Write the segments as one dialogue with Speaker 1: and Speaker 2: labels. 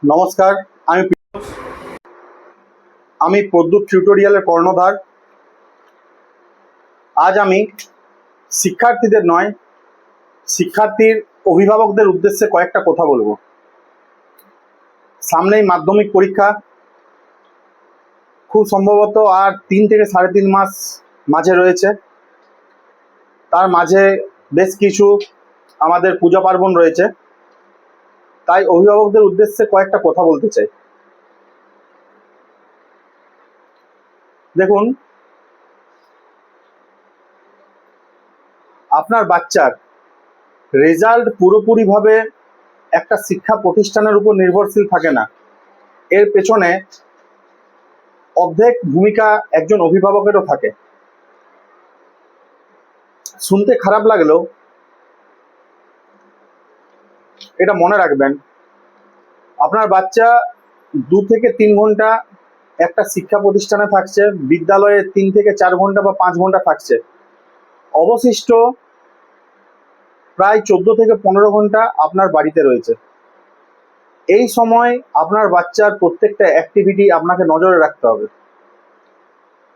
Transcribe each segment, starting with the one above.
Speaker 1: নমস্কার, আমি প্রদ্যুৎ টিউটোরিয়ালের কর্ণধার। আজ আমি শিক্ষার্থীদের নয়, শিক্ষার্থীর অভিভাবকদের উদ্দেশ্যে কয়েকটা কথা বলবো। সামনেই মাধ্যমিক পরীক্ষা, খুব সম্ভবত আর 3 থেকে 3.5 মাস মাঝে রয়েছে। তার মাঝে বেশ কিছু আমাদের পূজা পার্বণ রয়েছে, তাই অভিভাবকদের উদ্দেশ্যে কয়েকটা কথা বলতে চাই। দেখুন, আপনার বাচ্চার রেজাল্ট পুরোপুরিভাবে একটা শিক্ষা প্রতিষ্ঠানের উপর নির্ভরশীল থাকে না। এর পেছনে অর্ধেক ভূমিকা একজন অভিভাবকেরও থাকে। শুনতে খারাপ লাগলেও এটা মনে রাখবেন, আপনার বাচ্চা 2 থেকে 3 ঘন্টা একটা শিক্ষা প্রতিষ্ঠানে থাকছে, বিদ্যালয়ে 3 থেকে 4 ঘন্টা বা 5 ঘন্টা থাকছে, অবশিষ্ট প্রায় 14 থেকে 15 ঘন্টা আপনার বাড়িতে রয়েছে। এই সময় আপনার বাচ্চার প্রত্যেকটা অ্যাক্টিভিটি আপনাকে নজরে রাখতে হবে।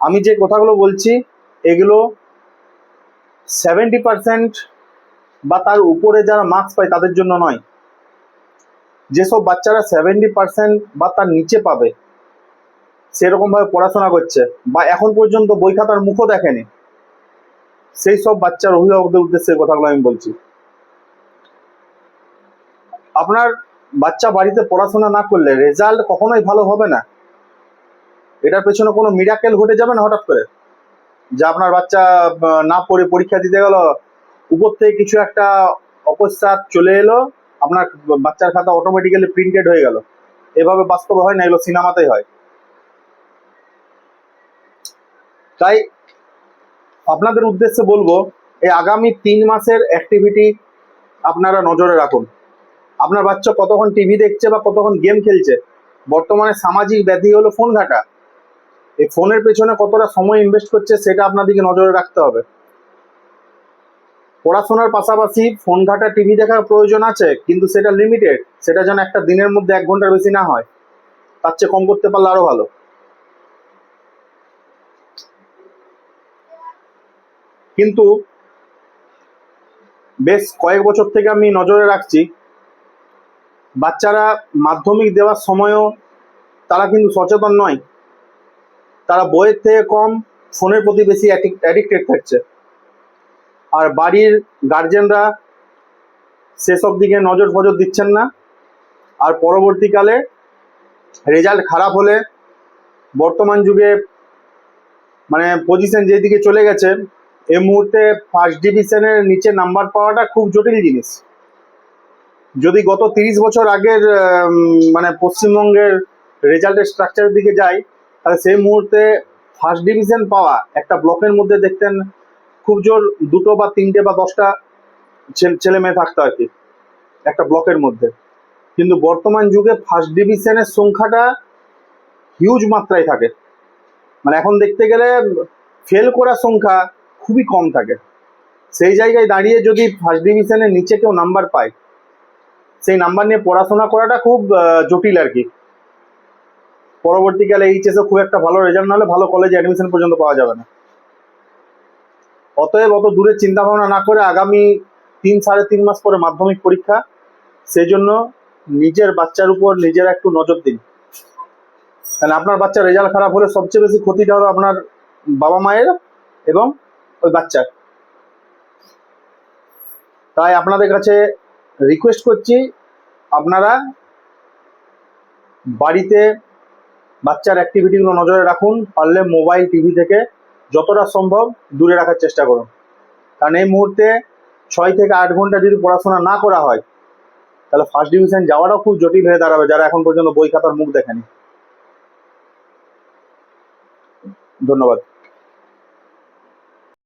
Speaker 1: আমি যে কথাগুলো বলছি এগুলো 70% বা তার উপরে যারা মার্কস পায় তাদের জন্য নয়। যেসব বাচ্চারা 70% বা তার নিচে পাবে, সেরকমভাবে পড়াশোনা করছে বা এখন পর্যন্ত বই খাতার মুখও দেখেনি, সেই সব বাচ্চার অভিভাবকদের উদ্দেশ্যে কথাগুলো আমি বলছি। আপনার বাচ্চা বাড়িতে পড়াশোনা না করলে রেজাল্ট কখনোই ভালো হবে না। এটার পেছনে কোনো মিরাকেল ঘটে যাবে না হঠাৎ করে, যে আপনার বাচ্চা না পড়ে পরীক্ষা দিতে গেল, উপর থেকে কিছু একটা অপস্মাত চলে এলো, আপনার বাচ্চার খাতা অটোমেটিক্যালি প্রিন্টেড হয়ে গেল। এভাবে বাস্তবে হয় না, এগুলো সিনেমাতেই হয়। তাই আপনাদের উদ্দেশ্যে বলবো, এই আগামী 3 মাসের অ্যাক্টিভিটি আপনারা নজরে রাখুন। আপনার বাচ্চা কতক্ষণ টিভি দেখছে বা কতক্ষণ গেম খেলছে। বর্তমানে সামাজিক ব্যাধি হলো ফোন ঘাঁটা। এই ফোনের পেছনে কতটা সময় ইনভেস্ট করছে সেটা আপনাদেরকে নজরে রাখতে হবে। পড়াশোনার পাশাপাশি ফোন ঘাঁটা, টিভি দেখার প্রয়োজন আছে, কিন্তু সেটা লিমিটেড। সেটা যেন একটা দিনের মধ্যে 1 ঘন্টার বেশি না হয়, তার চেয়ে কম করতে পারলে আরো ভালো। কিন্তু বেশ কয়েক বছর থেকে আমি নজরে রাখছি, বাচ্চারা মাধ্যমিক দেওয়ার সময়ও তারা কিন্তু সচেতন নয়। তারা বইয়ের থেকে কম ফোনের প্রতি বেশি অ্যাডিক্টেড থাকছে। আর বাড়ির গার্জেনরা সেসব দিকে নজর ফজর দিচ্ছেন না। আর পরবর্তীকালে রেজাল্ট খারাপ হলে, বর্তমান যুগে মানে পজিশন যেদিকে চলে গেছে, এই মুহূর্তে ফার্স্ট ডিভিশনের নিচে নাম্বার পাওয়াটা খুব জটিল জিনিস। যদি গত 30 বছর আগের মানে পশ্চিমবঙ্গের রেজাল্টের স্ট্রাকচারের দিকে যাই, তাহলে সেই মুহূর্তে ফার্স্ট ডিভিশন পাওয়া একটা ব্লকের মধ্যে দেখতেন খুব জোর 2টো বা 3টে বা 10টা ছেলে মেয়ে থাকতো আর কি একটা ব্লকের মধ্যে। কিন্তু বর্তমান যুগে ফার্স্ট ডিভিশনের সংখ্যাটা হিউজ মাত্রায় থাকে। মানে এখন দেখতে গেলে ফেল করার সংখ্যা খুবই কম থাকে। সেই জায়গায় দাঁড়িয়ে যদি ফার্স্ট ডিভিশনের নিচে কেউ নাম্বার পায়, সেই নাম্বার নিয়ে পড়াশোনা করাটা খুব জটিল আর কি। পরবর্তীকালে এইচএসে খুব একটা ভালো রেজাল্ট না হলে ভালো কলেজে অ্যাডমিশন পর্যন্ত পাওয়া যাবে না। অতএব অত দূরে চিন্তা ভাবনা না করে আগামী 3-3.5 মাস পরে মাধ্যমিক পরীক্ষা, সেই জন্য নিজের বাচ্চার উপর নিজের একটু নজর দিন। কারণ আপনার বাচ্চার রেজাল্ট খারাপ হলে সবচেয়ে বেশি ক্ষতিটা হবে আপনার বাবা মায়ের এবং ওই বাচ্চার। তাই আপনাদের কাছে রিকোয়েস্ট করছি, আপনারা বাড়িতে বাচ্চার অ্যাক্টিভিটিগুলো নজরে রাখুন। পারলে মোবাইল, টিভি থেকে যতটা সম্ভব দূরে রাখার চেষ্টা করুন। কারণ এই মুহূর্তে 6 থেকে 8 ঘন্টা যদি পড়াশোনা না করা হয়, তাহলে ফার্স্ট ডিভিশন যাওয়াটাও খুব জটিল হয়ে দাঁড়াবে, যারা এখন পর্যন্ত বই খাতার মুখ দেখেনি। ধন্যবাদ।